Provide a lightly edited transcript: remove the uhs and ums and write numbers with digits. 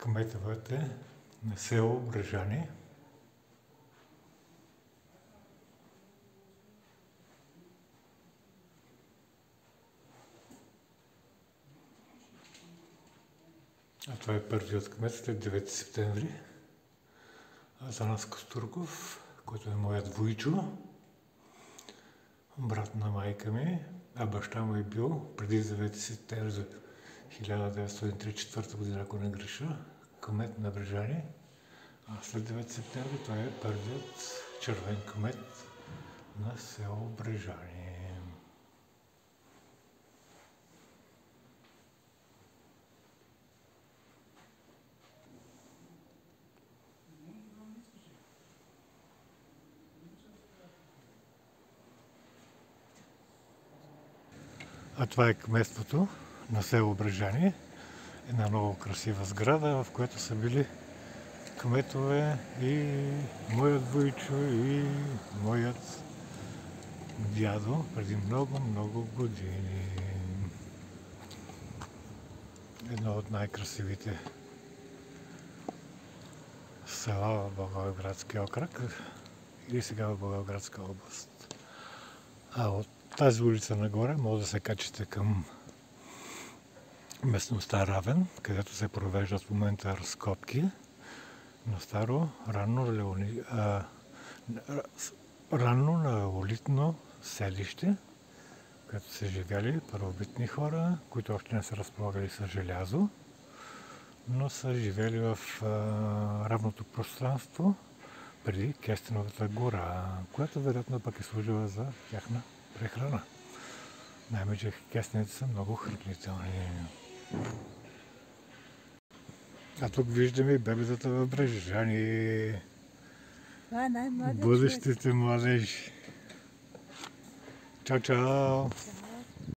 кметовете на село Брежани. А това е първият кмет след 9 септември. Атанас Костурков, който е моят вуйчо, брат на майка ми, а баща му е бил преди 9 септември 1934 година, ако не греша, кмет на Брежани. А след 9 септември той е първият червен кмет на село Брежани. А това е кметството на село Брежани. Една много красива сграда, в която са били кметове и моят вуйчо, и моят дядо преди много години. Едно от най-красивите села в Благоевградския окръг или сега в Благоевградска област. А от тази улица нагоре може да се качите към местността Равен, където се провеждат в момента разкопки на старо ранно неолитно селище, където са живяли първобитни хора, които още не са разполагали с желязо, но са живели в равното пространство преди Кестеновата гора, която вероятно пък е служила за тяхна прехрана. Най-вече кестените са много хранителни. А тук виждаме бебетата в Брежани. Това е най-младият Бъдещите младежи. Чао, чао!